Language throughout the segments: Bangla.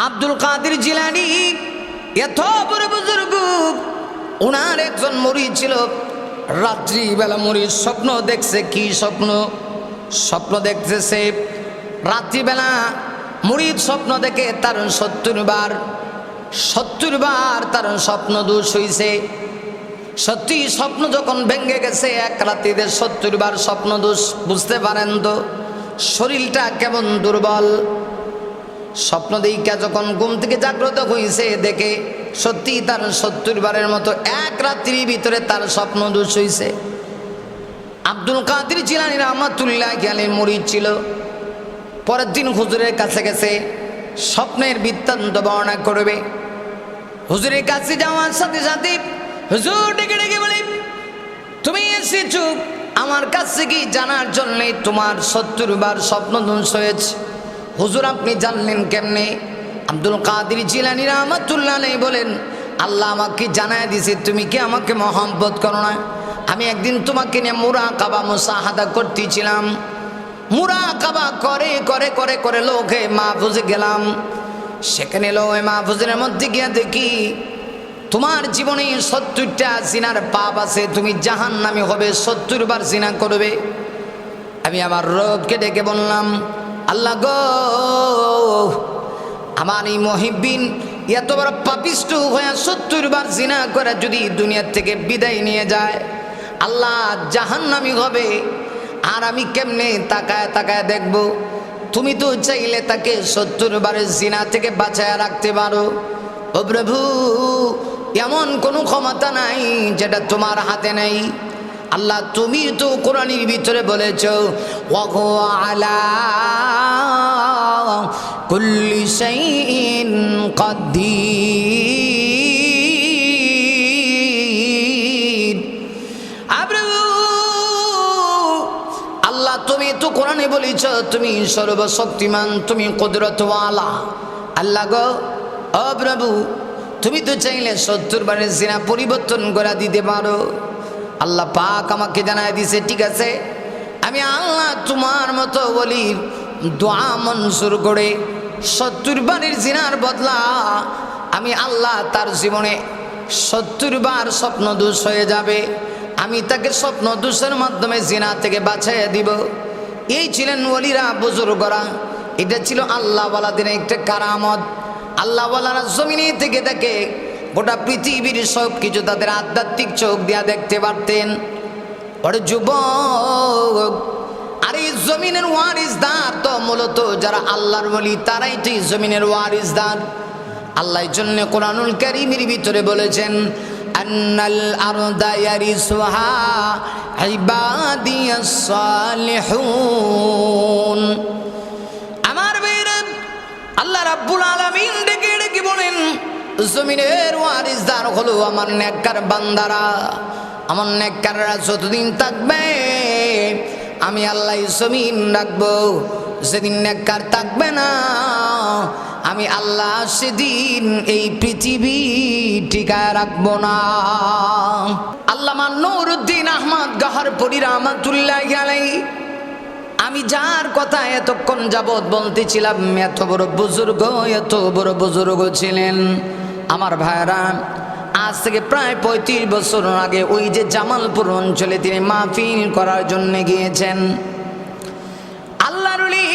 আব্দুল কাদের জিলানী এত বড় বুজুর্গ, ওনার একজন মুরিদ ছিল। রাত্রিবেলা মুরিদ স্বপ্ন দেখছে। কি স্বপ্ন? স্বপ্ন দেখতেছে রাত্রিবেলা মুরিদ স্বপ্ন দেখে তার 70 বার তার স্বপ্ন দোষ হইছে। সত্যি স্বপ্ন যখন ভেঙে গেছে এক রাত্রিতে 70 বার স্বপ্ন দোষ, বুঝতে পারেন তো শরীরটা কেমন দুর্বল। স্বপ্ন দেখা যখন ঘুম থেকে জাগ্রত হয়েছে দেখে সত্যি তার 70 বারের মতো এক রাত্রির ভিতরে তার স্বপ্ন দোষ হয়েছে। আব্দুল কাদের জিলানী রাহমাতুল্লাহি আলাইহি মুরিদ ছিল। পরের দিন হুজুরের কাছে গেছে, স্বপ্নের বৃত্তান্ত বর্ণনা করবে। হুজুরের কাছে যাওয়ার সাথে সাথে হুজুর ডেকে ডেকে বলে, তুমি এসেছো আমার কাছে কি জানার জন্যে তোমার 70 বার স্বপ্ন ধ্বংস হয়েছে? হুজুর আপনি জানলেন কেমনে? আব্দুল কাদের জিলানী রাহমাতুল্লাহি আলাইহি বলেন, আল্লাহ আমাকে জানায় দিয়েছে তুমি কি আমাকে মহব্বত করো না? আমি একদিন তোমাকে নিয়ে মুরাকাবা মুসাহাদা করতেছিলাম। মুরাকাবা করে করে করে করে লোকে মাহফুজে গেলাম। সেখানে লোকে মাহফুজের মধ্যে গিয়ে দেখি তোমার জীবনে 70টা জিনার পাপ আছে, তুমি জাহান্নামী হবে, 70 বার জিনা করবে। আমি আমার রবকে ডেকে বললাম, আল্লাহ গো, আমার এই মুহিব্বিন এত বড় পাপিষ্ট হয়ে 70 বার জিনা করে যদি দুনিয়া থেকে বিদায় নিয়ে যায়, আল্লাহ জাহান্নামী হবে, আর আমি কেমনে তাকায় তাকায় দেখব? তুমি তো চাইলে তাকে 70 বারের জিনা থেকে বাঁচায় রাখতে পারো। ও প্রভু, এমন কোনো ক্ষমতা নাই যেটা তোমার হাতে নেই। আল্লাহ তুমি তো কোরআনের ভিতরে বলেছো, ওয়া আলা কুল্লি শাইইন কাদির। আল্লাহ তুমি তো কোরআনে বলেছ তুমি সর্বশক্তিমান, তুমি কুদরতওয়ালা। আল্লাহ গো, ও প্রভু, তুমি তো চাইলে 70 বারের জিনা পরিবর্তন করে দিতে পারো। আল্লাহ পাক আমাকে জানায় দিছে, ঠিক আছে আমি আল্লাহ তোমার মতো বলি দোয়া মনজুর করে 70 বারের জিনার বদলা আমি আল্লাহ তার জীবনে 70 বার স্বপ্ন দোষ হয়ে যাবে, আমি তাকে স্বপ্ন দোষের মাধ্যমে জিনা থেকে বাঁচাইয়া দিব। এই ছিলেন ওলিরা, বুজুর্গরা। এটা ছিল আল্লাহওয়ালাদের একটা কারামত। আল্লাহওয়ালারা জমিনে থেকে দেখে গোটা পৃথিবীর সব কিছু তাদের আধ্যাত্মিক চোখ দিয়া দেখতে পারতেন। ওরে যুবক, আর এই জমিনের ওয়ারিসদার তো মূলত যারা আল্লাহর ওলি, তারাই তো এই জমিনের ওয়ারিসদার। আল্লাহ এই জন্য কোরআনুল কারীমের ভিতরে বলেছেন, আন্নাল আরদা ইয়ারিসুহা ইবাদিয়াস সালিহুন। আমার ভাইরা, আল্লাহ রাব্বুল আলামিন ডেকে ডেকে বলেন, জমিনের ওয়ারিসদার হলো আমার নেককার বান্দারা। আমার নেককাররা যতদিন থাকবে আমি আল্লাহ জমিন রাখবো। যেদিন নেককার থাকবে না আমি আল্লাহ সেদিন এই পৃথিবী টিকায় রাখবো না। আল্লামা নুরউদ্দিন আহমদ গাহরপুরী রাহমাতুল্লাহি আলাইহি, আমি যার কথা এতক্ষণ যাবৎ বলতেছিলাম, এত বড় বুজুর্গ ছিলেন আমার ভাইরা। আজ থেকে প্রায় 35 বছর আগে ওই যে জামালপুর অঞ্চলে তিনি মাহফিল করার জন্য গিয়েছেন। আল্লাহর ওলি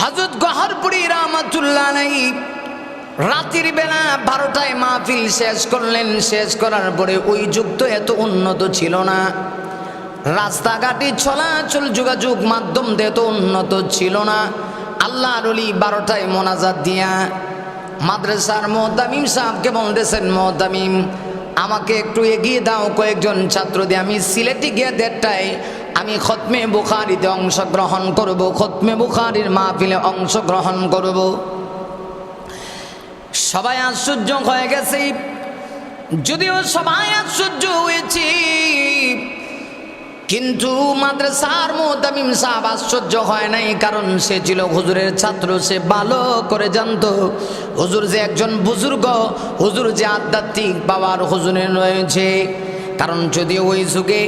হযরত গাহরপুরী রাহমাতুল্লাহি আলাইহি রাতের বেলা 12টায় মাহফিল শেষ করলেন। শেষ করার পরে ওই যুগ তো এত উন্নত ছিল না, রাস্তাঘাটে চলাচল যোগাযোগ মাধ্যম এত উন্নত ছিল না। আল্লাহর ওলি 12টায় মোনাজাত দিয়া মাদ্রাসার মুতামিম সাহেবকে বলতেছেন, মুতামিম আমাকে একটু এগিয়ে দাও কয়েকজন ছাত্র দিয়ে, আমি সিলেটে গিয়ে 1:30টায় আমি খতমে বুখারীতে অংশগ্রহণ করব, খতমে বুখারীর মাহফিলে অংশগ্রহণ করব। সবাই আশ্চর্য হয়ে গেছে, যদিও সবাই আশ্চর্য হয়েছে, কিন্তু মাদ্রাসার মুতামিম সাহেব আশ্চর্য হয় নাই, কারণ সে ছিল হুজুরের ছাত্র। সে ভালো করে জানতো হুজুর যে একজন বুজুর্গ, হুজুর যে আধ্যাত্মিক পাওয়ার হুজুরের রয়েছে। কারণ যদিও ওই যুগে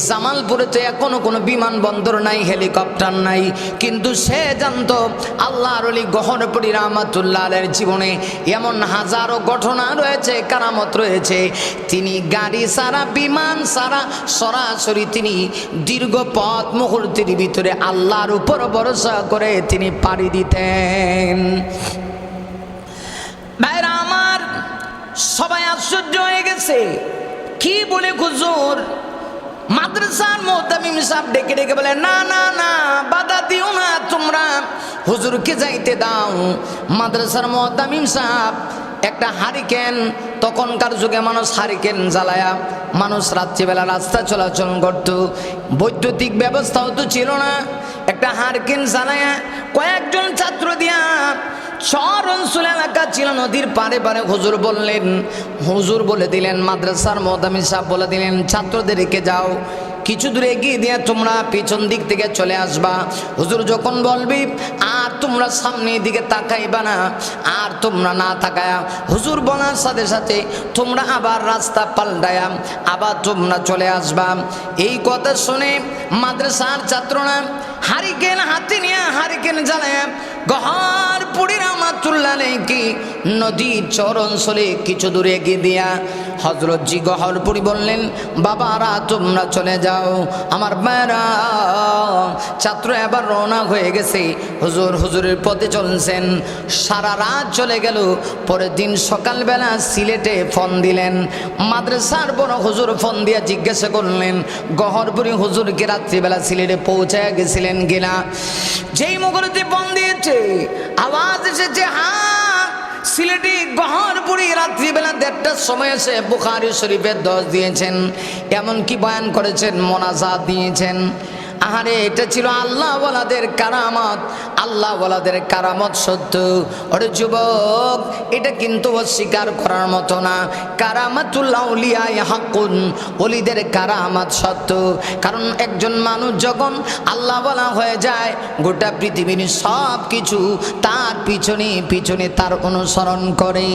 জামালপুরে তো এখনো কোনো বিমানবন্দর নাই, হেলিকপ্টার নাই, কিন্তু সে জানতো আল্লাহর ওলি গহরপুরী রহমাতুল্লাহ আলাইহির জীবনে এমন হাজারো ঘটনা রয়েছে, কারামত রয়েছে। তিনি গাড়ি ছাড়া, বিমান ছাড়া সরাসরি তিনি দীর্ঘ পথ মুহূর্তের ভিতরে আল্লাহর উপর ভরসা করে তিনি পাড়ি দিতেন। ভাইরা আমার, সবাই আশ্চর্য হয়ে গেছে, কি বলে হুজুর? মাদ্রাসার মুতামিম সাহেব ডেকে ডেকে বলে, না না না, বাধা দিও না তোমরা, হুজুরকে যাইতে দাও। মাদ্রাসার মুতামিম সাহেব একটা হারিকেন, তখনকার যুগে মানুষ হারিকেন জ্বালায়া মানুষ রাত্রিবেলা রাস্তা চলাচল করত, বৈদ্যুতিক ব্যবস্থাও তো ছিল না। একটা হারিকেন জ্বালায়া কয়েকজন ছাত্র দিয়া, চর অঞ্চল এলাকা ছিল, নদীর পারে পারে হুজুর বললেন, হুজুর বলে দিলেন, মাদ্রাসার মুতামিম সাহেব বলে দিলেন, ছাত্রদেরকে যাও কিছু দূরে এগিয়ে দিয়ে তোমরা পিছন দিক থেকে চলে আসবা। হুজুর যখন বলবি আর তোমরা সামনের দিকে তাকাইবা না, আর তোমরা না তাকায়া হুজুর বলার সাথে সাথে তোমরা আবার রাস্তা পাল্টায়া আবার তোমরা চলে আসবা। এই কথা শুনে মাদ্রাসার ছাত্ররা হারিকেন হাতে নিয়ে হারিকেন জ্বালায় গহরপুরী রহমাতুল্লাহ আলাইহি নদীর চর অঞ্চলে কিছু দূরে এগিয়ে দিয়া হযরতজি গহরপুরী বললেন, বাবারা তোমরা চলে যাও। আমার মায়েরা, ছাত্র এবার রওনা হয়ে গেছে, হুজুরের পথে চলছেন। সারা রাত চলে গেল। পরের দিন সকালবেলা সিলেটে ফোন দিলেন। মাদ্রাসার বড় হুজুর ফোন দিয়া জিজ্ঞাসা করলেন, গহরপুরী হুজুরকে রাত্রিবেলা সিলেটে পৌঁছায় গেছিলেন কিনা? যেই মুহূর্তে ফোন দিয়েছে আওয়াজ এসেছে, হ্যাঁ সিলেটে গহরপুরী রাত্রিবেলা 1:30টার সময় এসে বুখারী শরীফের 10 দিয়েছেন, এমনকি বয়ান করেছেন, মোনাজাত দিয়েছেন। আহারে, এটা ছিল আল্লাহ ওয়ালাদের কারামত। আল্লাহ ওয়ালাদের কারামত সত্য। ওরে যুবক, এটা কিন্তু অস্বীকার করার মতো না। কারামাতুল আউলিয়া হাক্কুন, ওলিদের কারামত সত্য। কারণ একজন মানুষ যখন আল্লাহ ওয়ালা হয়ে যায়, গোটা পৃথিবীর সব কিছু তার পিছনে পিছনে তার অনুসরণ করে।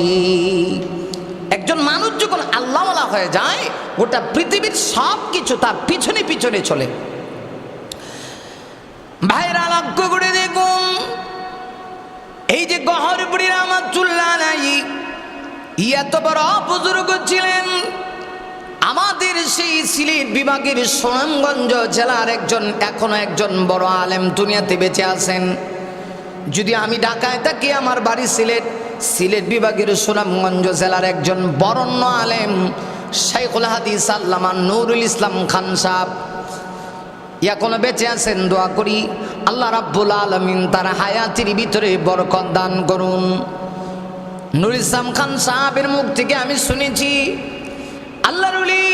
একজন মানুষ যখন আল্লাহ ওয়ালা হয়ে যায়, গোটা পৃথিবীর সব কিছু তার পিছনে পিছনে চলে। ভাইরা লক্ষ্য করে দেখুন, এই যে গহরপুরী রহমাতুল্লাহ আলাইহি এত বড় বুজুর্গ ছিলেন, আমাদের সেই সিলেট বিভাগের সুনামগঞ্জ জেলার এখনো একজন বড় আলেম দুনিয়াতে বেঁচে আছেন। যদি আমি ঢাকায় থাকি, আমার বাড়ি সিলেট বিভাগের সুনামগঞ্জ জেলার একজন বরেণ্য আলেম শাইখুল হাদিস আল্লামা নুরুল ইসলাম খান সাহেব এখনো বেঁচে আছেন। দোয়া করি আল্লাহ রাব্বুল আলামিন তার হায়াতের ভিতরে বরকত দান করুন। নুরুল ইসলাম খান সাহেবের মুখ থেকে আমি শুনেছি, আল্লাহর ওলি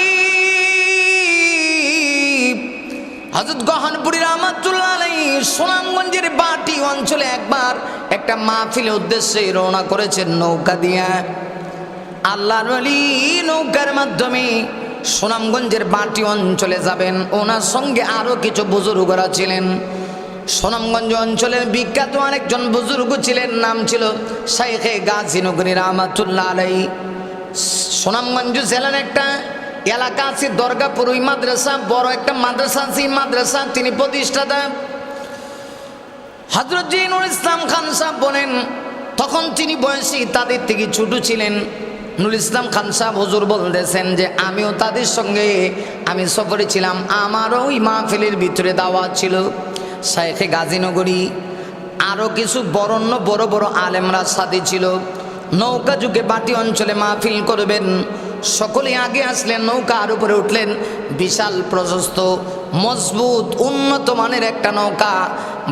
হযরত গহরপুরী রহমাতুল্লাহ আলাইহি সুনামগঞ্জের বাটি অঞ্চলে একবার একটা মাহফিলের উদ্দেশ্যে রওনা করেছেন নৌকা দিয়া। আল্লাহর ওলি নৌকার মাধ্যমে সুনামগঞ্জের বাটি অঞ্চলে যাবেন। ওনার সঙ্গে আরো কিছু বুজুর্গরা ছিলেন। সুনামগঞ্জ অঞ্চলের বিখ্যাত আরেকজন বুজুর্গ ছিলেন, নাম ছিল শাইখে গাজী নগরী রহমাতুল্লাহ আলাইহি। সুনামগঞ্জ জেলার একটা এলাকা আছে দরগাপুর, ওই মাদ্রাসা বড় একটা মাদ্রাসা আছে। মাদ্রাসা তিনি প্রতিষ্ঠাতা হযরত নুরুল ইসলাম খান সাহেব বলেন, তখন তিনি বয়সী তাদের থেকে ছোট ছিলেন। নুরুল ইসলাম খান সাহেব হুজুর বলতেছেন যে আমিও তাদের সঙ্গে আমি সফরে ছিলাম, আমারও ওই মাহফিলের ভিতরে দাওয়াত ছিল। শাইখে গাজীনগরী আরও কিছু বরণ্য বড় বড় আলেমরা সাথে ছিল। নৌকা যুগে বাটি অঞ্চলে মাহফিল করবেন। সকলে আগে আসলেন, নৌকার উপরে উঠলেন। বিশাল প্রশস্ত মজবুত উন্নত মানের একটা নৌকা।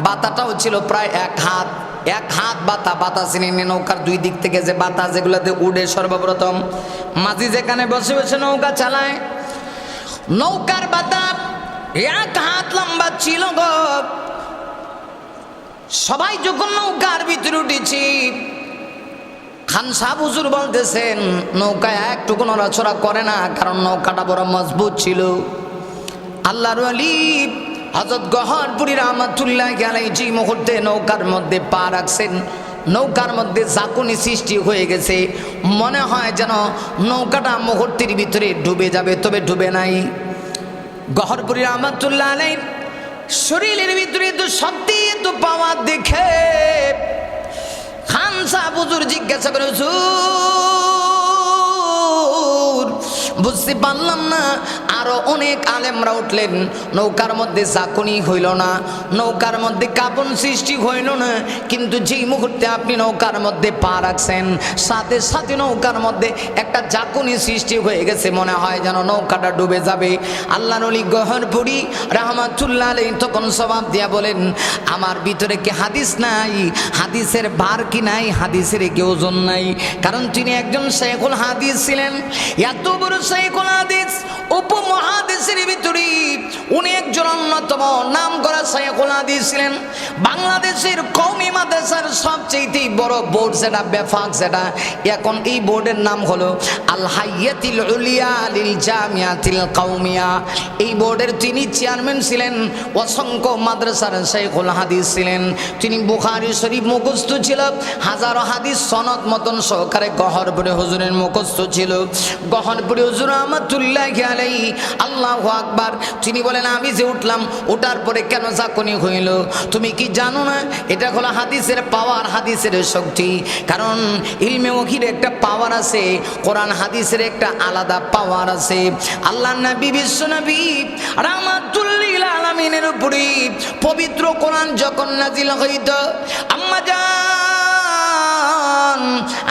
বাতাটাও ছিল প্রায় 1 হাত বাতা। বাতা চিনি, নৌকার দুই দিক থেকে যে বাতা যেগুলোতে উড়ে সর্বপ্রথম, মাঝি যেখানে বসে বসে নৌকা চালায়, নৌকার বাতা 1 হাত লম্বা ছিল গো। সবাই যখন নৌকার ভিতরে উঠেছি, খান সাহেব হুজুর বলতেছেন নৌকা একটুকু নড়াচড়া করে না, কারণ নৌকাটা বড় মজবুত ছিল। আল্লাহর ওলি হযরত গহরপুরী রহমাতুল্লাহ আলাইহি যে মুহূর্তে নৌকার মধ্যে পা রাখছেন, নৌকার মধ্যে ঝাঁকুনি সৃষ্টি হয়ে গেছে। মনে হয় যেন নৌকাটা মুহূর্তের ভিতরে ডুবে যাবে, তবে ডুবে নাই। গহরপুরি রহমাতুল্লাহ আলাইহির শরীরের ভিতরে তো শক্তি তো পাওয়ার দেখে খান সাহেব হুজুর জিজ্ঞাসা করে, হুজুর বুঝতে পারলাম না। আরো অনেক আলেমরা উঠলেন, নৌকার মধ্যে চাকুনি হইল না, নৌকার মধ্যে কাঁপন সৃষ্টি হইল না, কিন্তু যেই মুহূর্তে আপনি নৌকার মধ্যে পা রাখছেন সাথে সাথে নৌকার মধ্যে একটা ঝাঁকুনি সৃষ্টি হয়ে গেছে, মনে হয় যেন নৌকাটা ডুবে যাবে। আল্লাহর ওলি গহরপুরি রাহমাতুল্লাহ আলাইহি তখন জবাব দিয়া বলেন, আমার ভিতরে কি হাদিস নাই? হাদিসের ভার কি নাই? হাদিসের কি ওজন নাই? কারণ তিনি একজন শাইখুল হাদিস ছিলেন, এত বড় শাইখুল হাদিস, উপমহাদেশের ভিতরে উনি একজন অন্যতম নাম করা শাইখুল হাদিস ছিলেন। বাংলাদেশের কওমি মাদ্রাসার সবচেয়ে বড় বোর্ড যেটা, বেফাক যেটা, এখন এই বোর্ডের নাম হলো আল হাইয়াতুল উলিয়া লিল জামিয়াতিল কওমিয়া। এই বোর্ডের তিনি চেয়ারম্যান ছিলেন, অসংখ্য মাদ্রাসার শাইখুল হাদিস ছিলেন। তিনি বুখারী শরীফ মুখস্থ ছিল, হাজারো হাদিস সনদ মতন সহকারে গহরপুরি হুজুরের মুখস্থ ছিল। গহরপুরি হুজুর রাহমাতুল্লাহি আলাইহি, আল্লাহু আকবার, তিনি বলেন, আমি যে উঠলাম, ওঠার পরে কেন ঝাঁকুনি হইল তুমি কি জানো না? এটা হলো হাদিসের পাওয়ার, হাদিসের শক্তি। কারণ ইলমে ওহীর একটা পাওয়ার আছে, কোরআন হাদিসের একটা আলাদা পাওয়ার আছে। আল্লাহর নবী বিশ্ব নবী রাহমাতুল লিল আলামিনের উপরে পবিত্র কোরআন যখন নাজিল হইত, আম্মা জান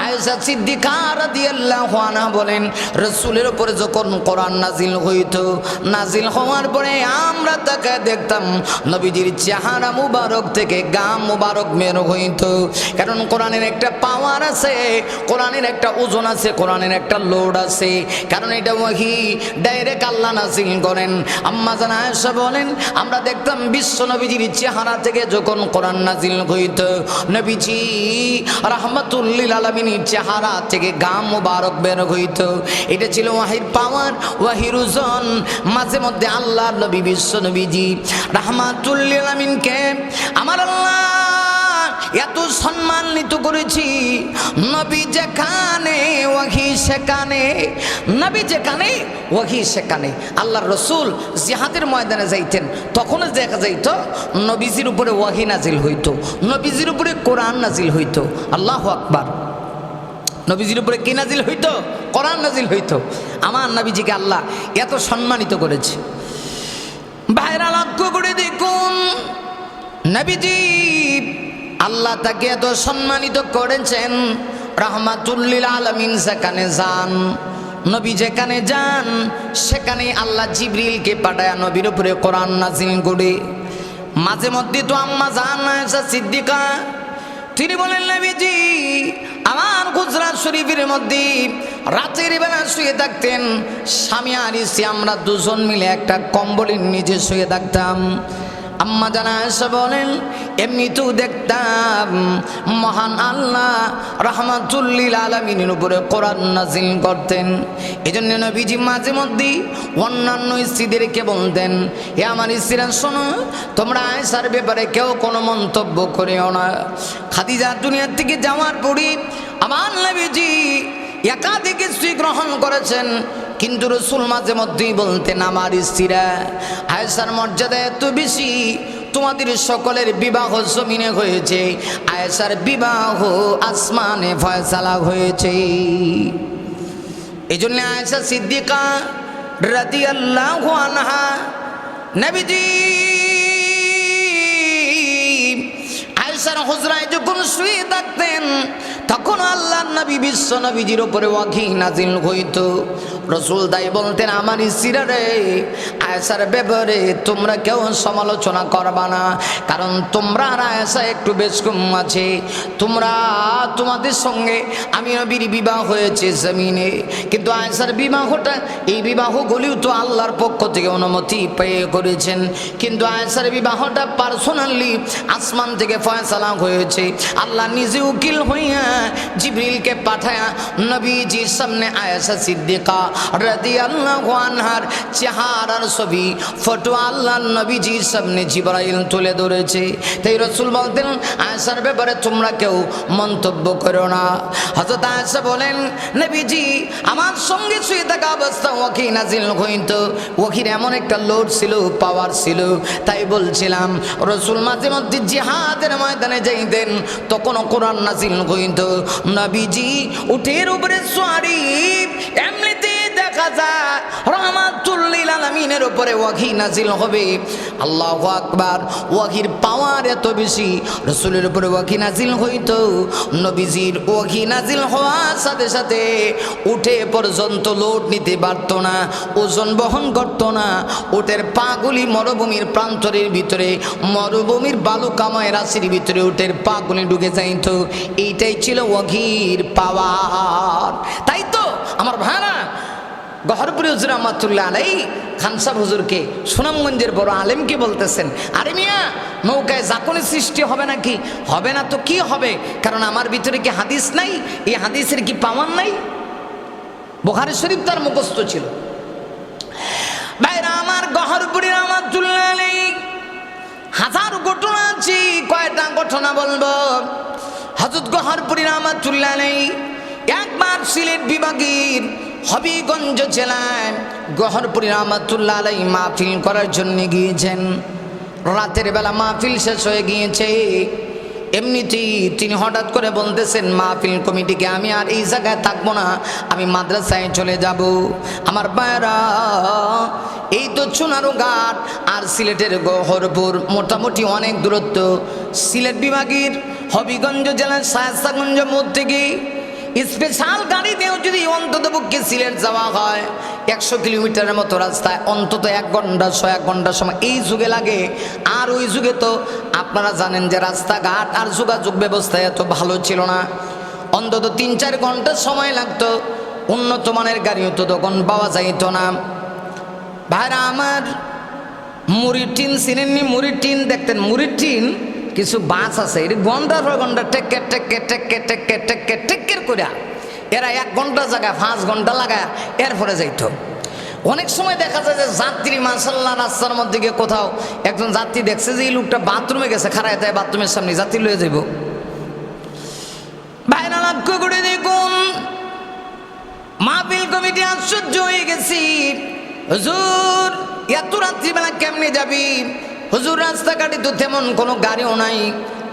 আয়েশা সিদ্দিকা রাদিয়াল্লাহু আনহা বলেন, রাসূলের উপরে যখন কোরআন নাজিল হইত, নাজিল হওয়ার পরে আমরা তাকে দেখতাম নবীজির চেহারা মুবারক থেকে গাম মুবারক বের হইত। কারণ কোরআনের একটা পাওয়ার আছে, কোরআনের একটা ওজন আছে, কোরআনের একটা লোড আছে। কারণ এটা ওহী ডাইরেক্ট আল্লাহ নাজিল করেন। আম্মা জান আয়েশা বলেন, আমরা দেখতাম বিশ্ব নবীজির চেহারা থেকে যখন কোরআন নাজিল হইত, নবীজি রাহমাতুল লিল আলামিনের চেহারা থেকে গাম মুবারক বের হইত। এটা ছিল ওয়াহির পাওয়ার, ওয়াহির ওজন। মাঝে মধ্যে আল্লাহর নবী বিশ্ব নবীজি রাহমাতুল লিল আলামিনকে আমার আল্লাহ এত সম্মানিত করেছি, নবী যেখানে ওয়াহি সেখানে, নবী যেখানে ওয়াহি সেখানে। আল্লাহর রাসূল জিহাদের ময়দানে যাইতেন, তখন দেখা যাইত নবীজির উপরে ওয়াহি নাজিল হইতো, নবীজির উপরে কোরআন নাজিল হইতো। আল্লাহু আকবার। নবীজির উপরে কি নাজিল হইতো? কোরআন নাজিল হইতো। আমার নবীজিকে আল্লাহ এত সম্মানিত করেছে। ভাইরা লক্ষ্য করে দেখুন, নবীজি আল্লাহ তাকে এত সম্মানিত করেছেন। রাহমাতুল লিল আলামিন যেখানে যান, নবী যেখানে যান, সেখানে আল্লাহ জিবরিলকে পাঠায় নবীর উপরে কোরআন নাজিল করে। মাঝে মধ্যে তো আম্মা জান আয়েশা সিদ্দিকা তিনি বলেন, নবীজি আমার গুজরাত শরীফের মধ্যে রাতের বেলা শুয়ে থাকতেন, স্বামী আর স্ত্রী আমরা দুজন মিলে একটা কম্বলের নিচে শুয়ে থাকতাম। আম্মা জান আয়েশা বলেন, এমনিতেও দেখতাম মহান আল্লাহ রাহমাতুল লিল আলামিনের উপরে কোরআন নাজিল করতেন। এজন্য নবীজি মাঝে মধ্যে অন্যান্য স্ত্রীদেরকে বলতেন, এ আমার স্ত্রীরা শোনো, তোমরা আয়েশার ব্যাপারে কেউ কোনো মন্তব্য করিও না। খাদিজা দুনিয়া থেকে যাওয়ার পরে আমার নবীজি একাধিক স্ত্রী গ্রহণ করেছেন, কিন্তু রাসূল মাঝে মধ্যেই বলতেন, আমার স্ত্রীরা আয়েশার মর্যাদা এত বেশি, তোমাদের সকলের বিবাহ জমিনে হয়েছে, আয়েশার বিবাহ আসমানে ফয়সালা হয়েছে। এই জন্য আয়েশা সিদ্দিকা রাদিয়াল্লাহু আনহা নবীজি আয়েশার হুজরায় যখন শুয়ে থাকতেন, তখন আল্লাহর নবী বিশ্ব নবীজির উপরে ওয়াহি নাজিল হইত। রাসূল তাই বলতেন, আমার স্ত্রীরা রে, আয়েশার ব্যাপারে তোমরা কেউ সমালোচনা করবা না, কারণ তোমরা আর আয়েশা একটু বেশ কম আছে। তোমরা তোমাদের সঙ্গে আমি নবীর বিবাহ হয়েছে জমিনে, কিন্তু আয়েশার বিবাহটা, এই বিবাহগুলিও তো আল্লাহর পক্ষ থেকে অনুমতি পেয়ে করেছেন, কিন্তু আয়েশার বিবাহটা পার্সোনালি আসমান থেকে ফয়সালা হয়েছে। আল্লাহ নিজে উকিল হইয়া জিবরিলকে পাঠায়া নবীজির সামনে আয়েশা সিদ্দিকা রাদিয়াল্লাহু আনহার চেহারার ছবি ফটো আল্লাহর নবীজির সামনে জিবরাইল তুলে ধরেছে। তাই রাসূল বলতেন আয়েশার ব্যাপারে তোমরা কেউ মন্তব্য করো না। হযরত আয়েশা বলেন নবীজি আমার সঙ্গে শুয়ে থাকা অবস্থা ওয়াহি নাজিল হইত, ওয়াহির এমন একটা লোড ছিল, পাওয়ার ছিল, তাই বলছিলাম রাসূল মাঝে মধ্যে জিহাদের ময়দানে যাইতেন তখন কোরআন নাজিল হইত। নবীজি উটের উপরে সওয়ারি, এমনিতে দেখা যায় রাহমাতুল লিল আলামিনের উপরে ওয়াহি নাজিল হবে। আল্লাহু আকবার, ওয়াহির পাওয়ার এত বেশি, রাসূলের উপরে ওয়াহি নাজিল হইত। নবীজির ওয়াহি নাজিল হওয়ার সাথে সাথে উঠে পর্যন্ত লোড নিতে পারত না, ওজন বহন করত না। উটের পাগুলি মরুভূমির প্রান্তরের ভিতরে, মরুভূমির বালুকাময় রাশির ভিতরে উটের পাগুলি ঢুকে যাইত। এইটাই ছিল ওয়াহির পাওয়ার। তাই তো আমার ভাইরা গহরপুরি হুজুর রহমাতুল্লাহ আলাইহি খান সাহেব হুজুরকে, সুনামগঞ্জের বড় আলেমকে বলতেছেন, আরে মিয়া নৌকায় জাকুনের সৃষ্টি হবে নাকি? হবে না তো কি হবে, কারণ আমার ভিতরে কি হাদিস নাই? এই হাদিসের কি পাওয়ার নাই? বুখারী শরীফ তার মুখস্থ ছিল। ভাইরা আমার গহরপুরি রহমাতুল্লাহ আলাইহি হাজারো ঘটনা আছে, কয়টা ঘটনা বলবো। হযরত গহরপুরি রহমাতুল্লাহ আলাইহি একবার সিলেট বিভাগের হবিগঞ্জ জেলায় গহরপুরি রহমাতুল্লাহ আলাইহি মাহফিল করার জন্য গিয়েছেন। রাতের বেলা মাহফিল শেষ হয়ে গিয়েছে। এমনিতেই তিনি হঠাৎ করে বলতেছেন মাহফিল কমিটিকে, আমি আর এই জায়গায় থাকবো না, আমি মাদ্রাসায় চলে যাব। আমার ভাইরা এই তো চুনারুঘাট আর সিলেটের গহরপুর মোটামুটি অনেক দূরত্ব। সিলেট বিভাগের হবিগঞ্জ জেলার শায়েস্তাগঞ্জ মোড় থেকে স্পেশাল গাড়িতেও যদি অন্তত পক্ষে সিলেট যাওয়া হয় 100 কিলোমিটারের মতো রাস্তায় অন্তত 1 ঘন্টা 1 ঘন্টা সময় এই যুগে লাগে। আর ওই যুগে তো আপনারা জানেন যে রাস্তাঘাট আর যোগাযোগ ব্যবস্থা এত ভালো ছিল না, অন্তত 3-4 ঘন্টা সময় লাগতো। উন্নত মানের গাড়িও তো তখন পাওয়া যাইত না। ভাইরা আমার, মুড়ির টিন চিনেননি? মুড়ির টিন দেখতেন, মুড়ির টিন কিছু বাস আছে, এর ঘন্টার পর ঘন্টা টেক্কের টেক্কের টেক্কের টেক্কের টেক্কের টেক্কের করে এরা 1 ঘন্টা জায়গায় 5 ঘন্টা লাগায় এরপরে যাইত। অনেক সময় দেখা যায় যে যাত্রী মাশাআল্লাহ রাস্তার মধ্যে গিয়ে কোথাও একজন যাত্রী দেখছে যে এই লোকটা বাথরুমে গেছে, খাড়ায় তাই বাথরুমের সামনে যাত্রী লয়ে যাইব। ভাইরা লক্ষ্য করে দেখুন, মাহফিল কমিটি আশ্চর্য হয়ে গেছি, হুজুর এত রাত্রিবেলা কেমনে যাবি? হুজুর রাস্তাঘাটে তো তেমন কোনো গাড়িও নাই।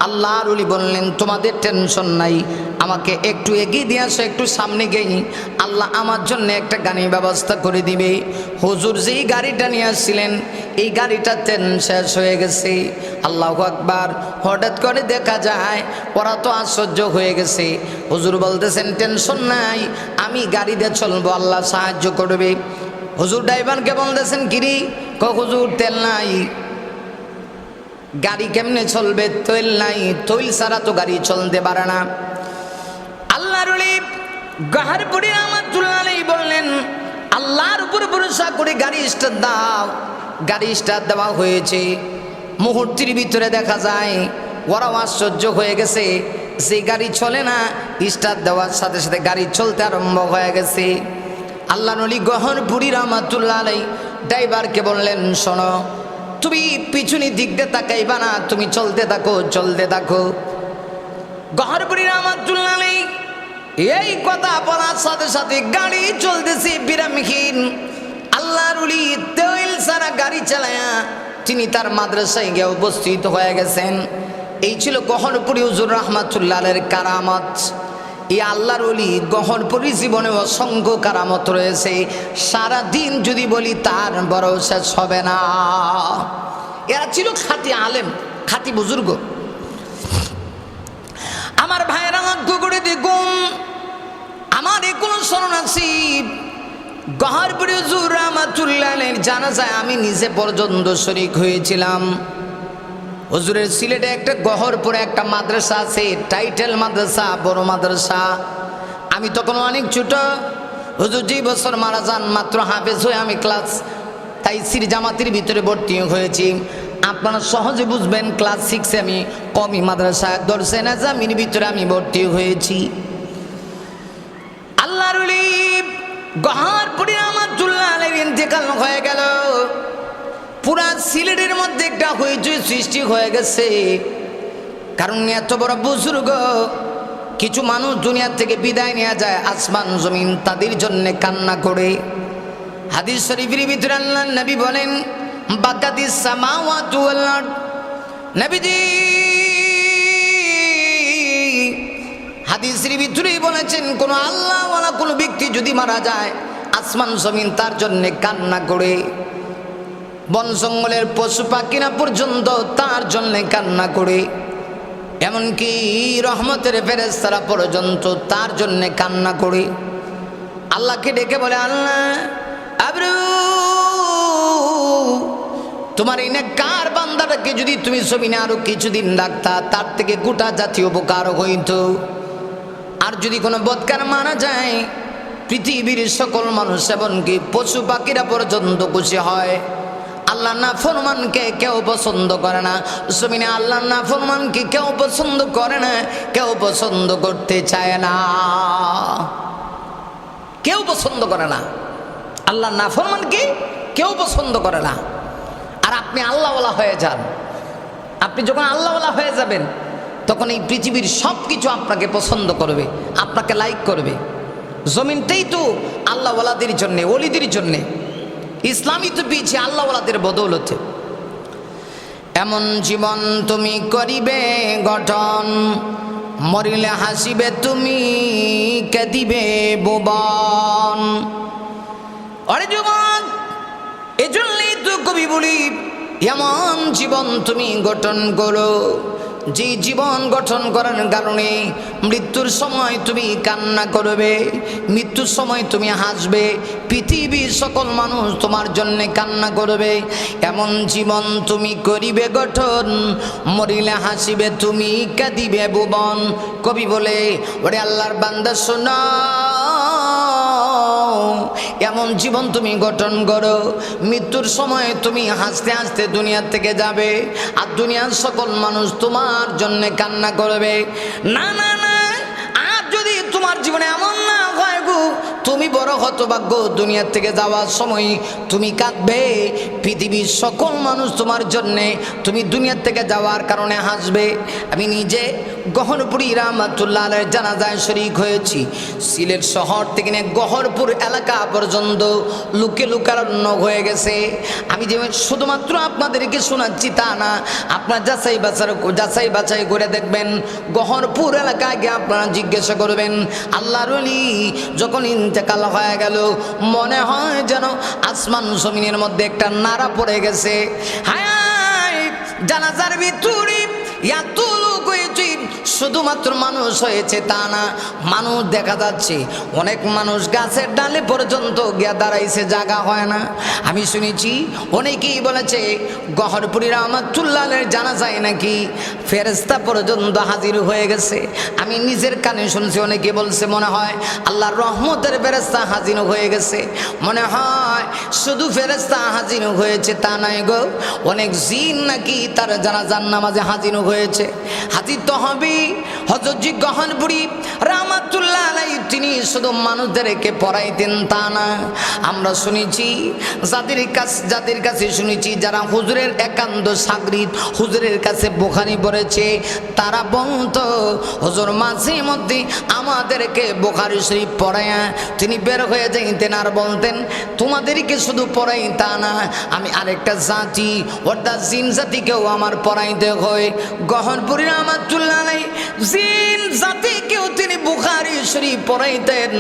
আল্লাহর ওলি বললেন তোমাদের টেনশন নাই, আমাকে একটু এগিয়ে দিয়ে আসো, একটু সামনে গেই, আল্লাহ আমার জন্য একটা গাড়ির ব্যবস্থা করে দিবে। হুজুর যেই গাড়িটা নিয়ে আসছিলেন এই গাড়িটা তেল শেষ হয়ে গেছে। আল্লাহু আকবার। হঠাৎ করে দেখা যায় ওরা তো আশ্চর্য হয়ে গেছে। হুজুর বলতেছেন টেনশন নাই, আমি গাড়ি দিয়ে চলবো, আল্লাহ সাহায্য করবে। হুজুর ড্রাইভারকে বলতেছেন কিরি, হুজুর তেল নাই, গাড়ি কেমনে চলবে? তৈল নাই, তৈল ছাড়া তো গাড়ি চলতে পারে না। আল্লাহর ওলি গহরপুরি রহমাতুল্লাহ আলাইহি বললেন আল্লাহর উপর ভরসা করে গাড়ি স্টার্ট দাও। গাড়ি স্টার্ট দেওয়া হয়েছে। মুহূর্তের ভিতরে দেখা যায় ওরাও আশ্চর্য হয়ে গেছে, যে গাড়ি চলে না স্টার্ট দেওয়ার সাথে সাথে গাড়ি চলতে আরম্ভ হয়ে গেছে। আল্লাহর ওলি গহরপুরি রহমাতুল্লাহ আলাইহি ড্রাইভারকে বললেন শোনো, তুমি পিছনের দিক দিয়ে তাকাইবা না, তুমি চলতে থাকো চলতে থাকো। গহরপুরি রহমাতুল্লাহ আলাইহি এই কথা বলার সাথে সাথে গাড়ি চলতেছে বিরামহীন। আল্লাহর ওলি তেল ছাড়া গাড়ি চালায়া তিনি তার মাদ্রাসায় গিয়ে উপস্থিত হয়ে গেছেন। এই ছিল গহরপুরি হুজুর রহমাতুল্লাহ আলাইহির কারামত। এই আল্লাহর ওলি গহরপুরি জীবনে অসংখ্য কারামত রয়েছে, সারা দিন যদি বলি তার বড় শেষ হবে না। এরা ছিল খাঁটি আলেম, খাঁটি বুজুর্গ। আমার ভাইয়েরা লক্ষ্য করে দেখুন, আমার এখনো স্মরণ আছে গহরপুরি হুজুর রহমাতুল্লাহ আলাইহির জানাজায় আমি নিজে পর্যন্ত শরীক হয়েছিলাম। হুজুরের সিলেটে একটা গহরপুরে একটা মাদ্রাসা আছে, টাইটেল মাদ্রাসা, বড় মাদ্রাসা। আমি তখন অনেক ছোট। হুজুর যে বছর মারা যান মাত্র হাফেজ হয়ে আমি ক্লাস তাইসির জামাতের ভিতরে ভর্তি হয়েছি। আপনারা সহজে বুঝবেন। ক্লাস 6-এ আমি কওমি মাদ্রাসায় দরসে নাজামির ভিতরে আমি ভর্তি হয়েছি। আল্লাহর ওলি গহরপুরী রহমাতুল্লাহ আলাইহির ইন্তেকাল হয়ে গেল। পুরা সিলেটের মধ্যে একটা হইচই সৃষ্টি হয়ে গেছে। কারণ এত বড় বুজুর্গ, কিছু মানুষ দুনিয়া থেকে বিদায় নেওয়া যায়, আসমান জমিন তাদের জন্য কান্না করে। হাদিস শরীফের ভিতরে আল্লাহর নবী বলেন, বাকাতিস সামাওয়াতু ওয়াল আরদ। নবীজি হাদিসের ভিতরেই বলেছেন, কোন আল্লাহওয়ালা কোন ব্যক্তি যদি মারা যায়, আসমান জমিন তার জন্য কান্না করে। বন জঙ্গলের পশু পাখিরা পর্যন্ত তার জন্য কান্না করে। এমনকি রহমতের ফেরেশতারা পর্যন্ত তার জন্য কান্না করে। আল্লাহকে ডেকে বলে, আল্লাহ আবরু, তোমার এই নেককার বান্দাটাকে যদি তুমি জমিনে আরো কিছুদিন রাখতা, তার থেকে গোটা জাতীয় উপকার হইত। আর যদি কোনো বদকার মারা যায়, পৃথিবীর সকল মানুষ এমনকি পশু পাখিরা পর্যন্ত খুশি হয়। আল্লাহ না ফরমানকে কেউ পছন্দ করে না, জমিনে আল্লাহ না ফরমানকে কেউ পছন্দ করে না, কেউ পছন্দ করতে চায় না, কেউ পছন্দ করে না। আল্লাহ না ফরমানকে কেউ পছন্দ করে না। আর আপনি আল্লাহওয়ালা হয়ে যান। আপনি যখন আল্লাহওয়ালা হয়ে যাবেন, তখন এই পৃথিবীর সব কিছু আপনাকে পছন্দ করবে, আপনাকে লাইক করবে। জমিনটাই তো আল্লাহওয়ালাদের জন্যে, ওলিদের জন্যে। ইসলামই তো পেয়েছে আল্লাহওয়ালাদের বদৌলতে। এমন জীবন তুমি করিবে গঠন, মরিলে হাসিবে তুমি, কাঁদিবে ভুবন। আরে যুবক, এজন্যই তো কবি বলি, এমন জীবন তুমি গঠন করো, যে জীবন গঠন করার কারণে মৃত্যুর সময় তুমি কান্না করবে, মৃত্যুর সময় তুমি হাসবে, পৃথিবীর সকল মানুষ তোমার জন্য কান্না করবে। এমন জীবন তুমি করিবে গঠন, মরিলে হাসিবে তুমি, কাঁদিবে ভুবন। কবি বলে, ওরে আল্লাহর বান্দা শোনো, এমন জীবন তুমি গঠন করো, মৃত্যুর সময় তুমি হাসতে হাসতে দুনিয়া থেকে যাবে, আর দুনিয়ার সকল মানুষ তোমার জন্য কান্না করবে। না না না, আর যদি তোমার জীবনে এমন না হয় গো, তুমি বড় হতভাগ্য, দুনিয়া থেকে যাওয়ার সময় তুমি কাঁদবে, পৃথিবীর সকল মানুষ তোমার জন্যে, তুমি দুনিয়া থেকে যাওয়ার কারণে হাসবে। আমি নিজে গহরপুরী রহমাতুল্লাহ আলাইহির জানাজায় শরীক হয়েছি। সিলেট শহর থেকে নিয়ে গহরপুর এলাকা পর্যন্ত লুকে লুকারণ্য হয়ে গেছে। আমি যে শুধুমাত্র আপনাদেরকে শোনাচ্ছি তা না, আপনার যাচাই বাছাই করে দেখবেন। গহরপুর এলাকায় গিয়ে আপনারা জিজ্ঞাসা করবেন, আল্লাহর ওলি যখন ইন্তেকাল হয়ে গেল, মনে হয় যেন আসমান জমিনের মধ্যে একটা নাড়া পড়ে গেছে। হায়, জানাজার ভিতরে এত লোক হয়েছে, শুধুমাত্র মানুষ হয়েছে তা না, মানুষ দেখা যাচ্ছে, অনেক মানুষ গাছের ডালে পর্যন্ত গিয়া দাঁড়াইছে, জায়গা হয় না। আমি শুনেছি অনেকেই বলেছে গহরপুরী রহমাতুল্লাহ আলাইহির জানাজায় নাকি ফেরেশতা পর্যন্ত হাজির হয়ে গেছে। আমি নিজের কানে শুনছি, অনেকে বলছে মনে হয় আল্লাহর রহমতের ফেরেশতা হাজির হয়ে গেছে। মনে হয় শুধু ফেরেশতা হাজির হয়েছে তা নাই গো, অনেক জিন নাকি তার জানাজার নামাজে হাজির হয়েছে। হাজির তো হবে। হযরত জি গহরপুরী রহমাতুল্লাহ আলাইহি তিনি শুধু মানুষদেরকে পড়াইতেন তা না, আমরা শুনেছি যাদের কাছে শুনেছি, যারা হুজুরের একান্ত শাগরিদ, হুজুরের কাছে বুখারী পড়েছে, তারা বলতো হুজুর মাঝে মধ্যে আমাদেরকে বুখারী শরীফ পড়ায়া তিনি বের হয়ে যাইতেন, আর বলতেন তোমাদেরকে শুধু পড়াই তা না, আমি আরেকটা জাতি অর্থাৎ জিন জাতিকেও আমার পড়াইতে হয়। গহরপুরী রহমাতুল্লাহ আলাইহি জিন জাতিকেও তিনি বুখারী শরীফ পড়াইতেন।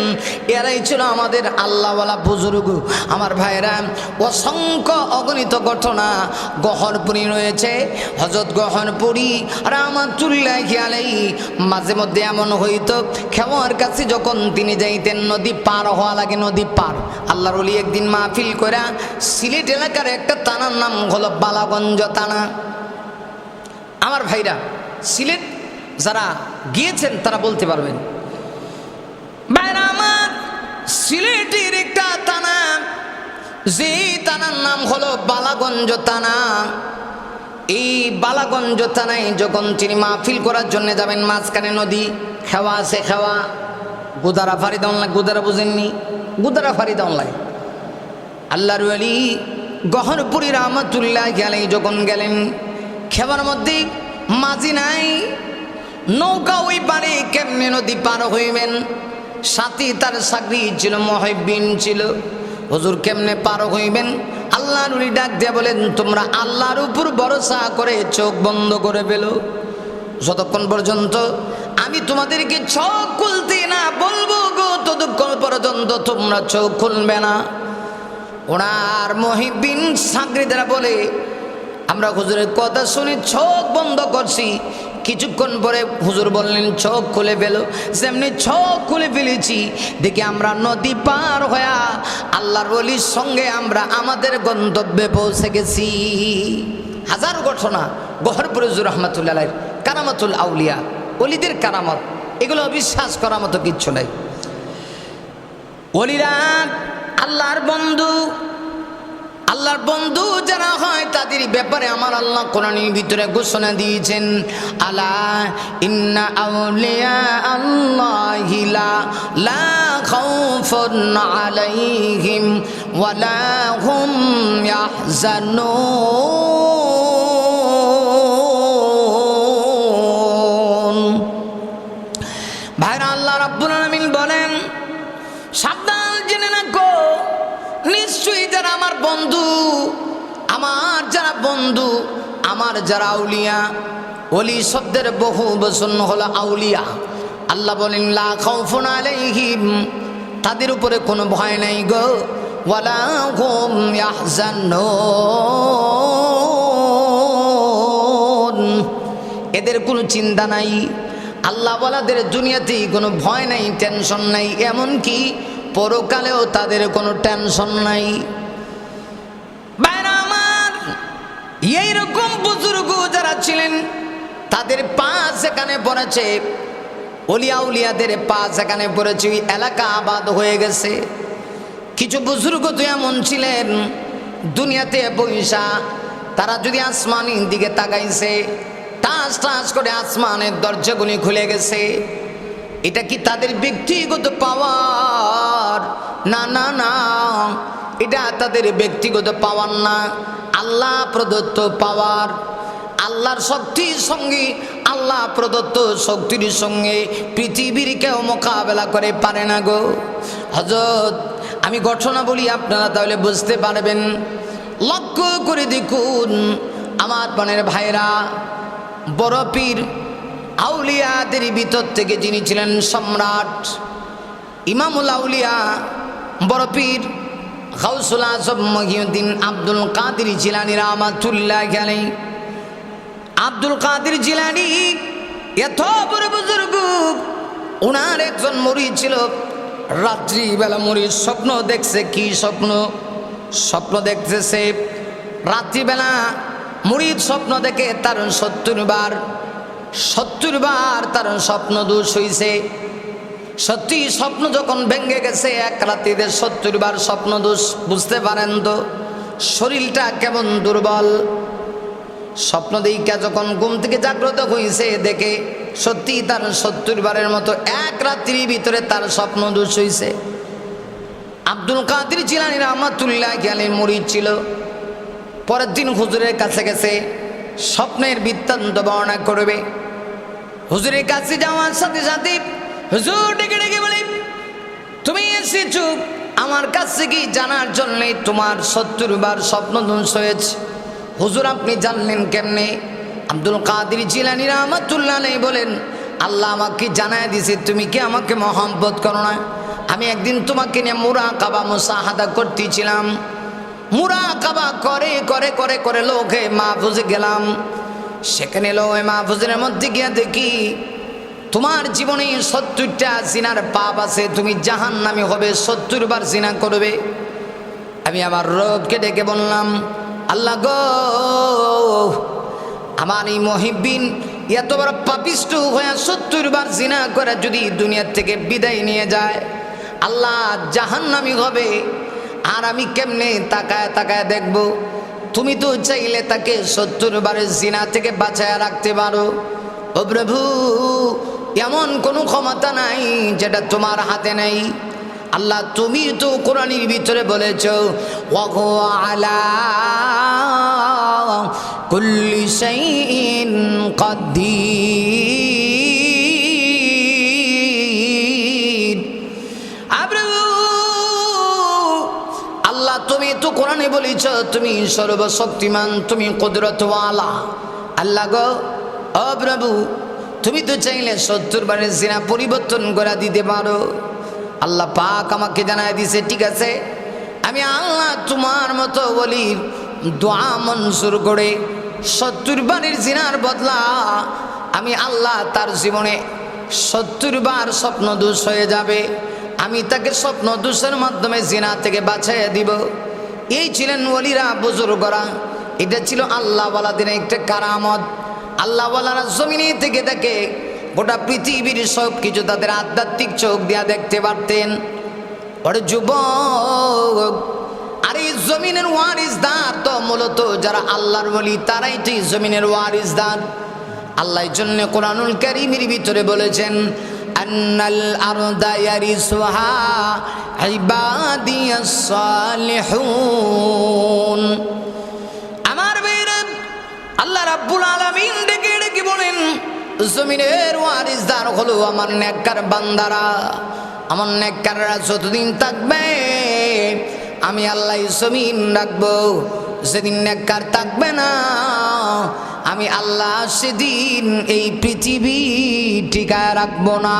এরাই ছিল আমাদের আল্লাহওয়ালা বুজুর্গ। আমার ভাইরা, অসংখ্য অগণিত ঘটনা গহরপুরী রয়েছে। হযরত গহরপুরী রহমাতুল্লাহি আলাইহি মাঝে মধ্যে এমন হইতো, খেওয়ার কাছে যখন তিনি যাইতেন, নদী পার হওয়া লাগে, নদী পার। আল্লাহর ওলি একদিন মাহফিল কইরা সিলেট এলাকার একটা থানার নাম হলো বালাগঞ্জ থানা। আমার ভাইরা, সিলেট যারা গিয়েছেন তারা বলতে পারবেন। ভাইরা আমার, সিলেটের একটা থানা, যে থানার নাম হলো বালাগঞ্জ থানা। এই বালাগঞ্জ থানায় যখন তিনি মাহফিল করার জন্য যাবেন, মাঝখানে নদী, খেওয়া আছে, খেওয়া গুদারা ফারিদা অনলাইন, গুদারা বুঝেননি, গুদারা ফারিদা অনলাইন। আল্লাহর ওলি গহরপুরি রহমাতুল্লাহ আলাইহি যখন গেলেন, খেওয়ার মধ্যে মাঝি নাই, নৌকা ওই পারে কেমনে নদী পার হইবেন। সাথী তার সাগরি ছিল, মুহিব্বিন ছিল। হুজুর কেমনে পার হইবেন? আল্লাহর ওলি ডাক দিয়ে বলেন, তোমরা আল্লাহর উপর ভরসা করে চোখ বন্ধ করে ফেলো, যতক্ষণ পর্যন্ত আমি তোমাদেরকে চোখ খুলতে না বলবো গো, ততক্ষণ পর্যন্ত তোমরা চোখ খুলবে না। ওনার মুহিব্বিন সাগরিদরা বলে, আমরা হুজুরের কথা শুনে চোখ বন্ধ করছি। কিছুক্ষণ পরে হুজুর বললেন, চোখ খুলে ফেলো। যেমনি চোখ খুলে ফেলেছি, দেখি আমরা নদী পার হয়ে আল্লাহর ওলির সঙ্গে আমরা আমাদের গন্তব্যে পৌঁছে গেছি। হাজারো ঘটনা গহরপুর হুজুর রহমাতুল্লাহ আলাইহির কারামাতুল আউলিয়া, ওলিদের কারামত, এগুলো অবিশ্বাস করার মতো কিচ্ছু নাই। ওলিরা আল্লাহর বন্ধু, আল্লাহর বন্ধু যারা হয় তাদের ব্যাপারে আমার আল্লাহ কোরআনের ভিতরে ঘোষণা দিয়েছেন, আলা ইন্না আউলিয়া আল্লাহি লা খাউফুন আলাইহিম ওয়ালা হুম ইয়াহজানুন। ভাইরা, আল্লাহ রাব্বুল আলামিন বলেন, সাবধান জেনে রাখো, নিশ্চয়ই যারা আমার বন্ধু, আমার যারা বন্ধু, আমার যারা আউলিয়া, ওলি শব্দের বহু বচন হলো আউলিয়া। আল্লাহ বলেন, লা খাউফুন আলাইহিম, তাদের উপরে কোনো ভয় নাই গো, ওয়ালা হুম ইয়াহজানুন, এদের কোনো চিন্তা নাই। আল্লাহ ওয়ালাদের দুনিয়াতেই কোনো ভয় নাই, টেনশন নাই, এমনকি পরকালেও তাদের কোনো টেনশন নাই। ভাইরা আমার, এইরকম বুজুর্গ যারা ছিলেন তাদের পা যেখানে পড়েছে, ওলিয়া উলিয়াদের পা যেখানে পড়েছে, ওই এলাকা আবাদ হয়ে গেছে। কিছু বুজুর্গ তো এমন ছিলেন, দুনিয়াতে বৈশা তারা যদি আসমানের দিকে তাকাইছে, টাস টাস করে আসমানের দরজাগুলি খুলে গেছে। এটা কি তাদের ব্যক্তিগত পাওয়ার? না না না, এটা তাদের ব্যক্তিগত পাওয়ার না, আল্লাহ প্রদত্ত পাওয়ার। আল্লাহর শক্তির সঙ্গে, আল্লাহ প্রদত্ত শক্তির সঙ্গে পৃথিবীর কেউ মোকাবেলা করে পারে না গো। হযরত, আমি ঘটনা বলি, আপনারা তাহলে বুঝতে পারবেন। লক্ষ্য করে দেখুন আমার প্রাণের ভাইরা, বড় পীর আউলিয়াদের ভিতর থেকে যিনি ছিলেন সম্রাট, ইমামুল আউলিয়া, বড় পীর গাউসুল আজম মহিউদ্দিন আব্দুল কাদের জিলানী রাহমাতুল্লাহ আলাইহি। আব্দুল কাদের জিলানী এত বড় বুজুর্গ, ওনার একজন মুরিদ ছিল। রাত্রিবেলা মুরিদ স্বপ্ন দেখছে। কি স্বপ্ন? স্বপ্ন দেখতেছে রাত্রিবেলা মুরিদ স্বপ্ন দেখে তার 70 বার তার স্বপ্ন দোষ হইছে। সত্যি স্বপ্ন যখন ভেঙে গেছে, এক রাত্রিতে 70 বার স্বপ্ন দোষ, বুঝতে পারেন তো শরীরটা কেমন দুর্বল। স্বপ্ন দেখা যখন ঘুম থেকে জাগ্রত হয়েছে, দেখে সত্যি তার 70 বারের মতো এক রাত্রির ভিতরে তার স্বপ্ন দোষ হয়েছে। আব্দুল কাদের জিলানী রাহমাতুল্লাহ আলাইহির মুরিদ ছিল। পরের দিন হুজুরের কাছে গেছে, স্বপ্নের বৃত্তান্ত বর্ণনা করবে। হুজুরের কাছে যাওয়ার সাথে সাথে হুজুর ডেকে ডেকে বলে, তুমি এসেছো আমার কাছে কি জানার জন্যে তোমার 70 বার স্বপ্ন ধ্বংস হয়েছে? হুজুর আপনি জানলেন কেমনে? আব্দুল কাদের জিলানী রাহমাতুল্লাহ আলাইহি বলেন, আল্লাহ আমাকে জানায় দিয়েছে, তুমি কি আমাকে মহব্বত করো না? আমি একদিন তোমাকে নিয়ে মুরাকাবা মুসাহাদা করতেছিলাম। মুরাকাবা করে করে করে করে লোকে মাহফুজে গেলাম। সেখানে লোকে মাহফুজের মধ্যে গিয়ে দেখি তোমার জীবনে 70টা জিনার পাপ আছে, তুমি জাহান্নামী হবে, 70 বার জিনা করবে। আমি আমার রবকে ডেকে বললাম, আল্লাহ গো, আমার এই মুহিব্বিন এত বড় পাপিষ্ঠ হয়ে 70 বার জিনা করে যদি দুনিয়ার থেকে বিদায় নিয়ে যায়, আল্লাহ জাহান্নামী হবে, আর আমি কেমনে তাকায় তাকায় দেখব? তুমি তো চাইলে তাকে 70 বারের জিনা থেকে বাঁচায় রাখতে পারো। ও প্রভু, এমন কোনো ক্ষমতা নাই যেটা তোমার হাতে নেই। আল্লাহ, তুমি তো কোরআনের ভিতরে বলেছো ওয়া হুয়া আলা কুল্লি শাইইন কাদির। আল্লাহ, তুমি তো কোরআনে বলেছ তুমি সর্বশক্তিমান, তুমি কুদরতওয়ালা। আল্লাহ গো, ও প্রভু, তুমি তো চাইলে 70 বারের জিনা পরিবর্তন করে দিতে পারো। আল্লাহ পাক আমাকে জানায় দিছে, ঠিক আছে, আমি আল্লাহ তোমার মতো বলি দোয়া মঞ্জুর করে 70 বারের জিনার বদলা আমি আল্লাহ তার জীবনে 70 বার স্বপ্ন দোষ হয়ে যাবে, আমি তাকে স্বপ্ন দোষের মাধ্যমে জিনা থেকে বাঁচাইয়া দিব। এই ছিলেন ওলিরা, বুজুর্গরা। এটা ছিল আল্লাহওয়ালাদের একটা কারামত। আল্লাহওয়ালারা জমিনে থেকে দেখে গোটা পৃথিবীর সব কিছু তাদের আধ্যাত্মিক চোখ দিয়া দেখতে পারতেন। ওরে যুবক, আর এই জমিনের ওয়ারিসদার তো মূলত যারা আল্লাহর ওলি, তারাই তো এই জমিনের ওয়ারিসদার। আল্লাহর জন্য কোরআনুল কারীমের ভিতরে বলেছেন আন্নাল আরদা ইয়ারিসুহা ইবাদিয়াস সালিহুন। আমার ভাইরা, আল্লাহ রাব্বুল আলামিন ডেকে ডেকে বলেন জমিনের ওয়ারিসদার হলো আমার নেককার বান্দারা। আমার নেককাররা যতদিন থাকবে আমি আল্লাহ জমিন রাখবো। যেদিন নেককার থাকবে না, আমি আল্লাহ সেদিন এই পৃথিবী টিকায় রাখবো না।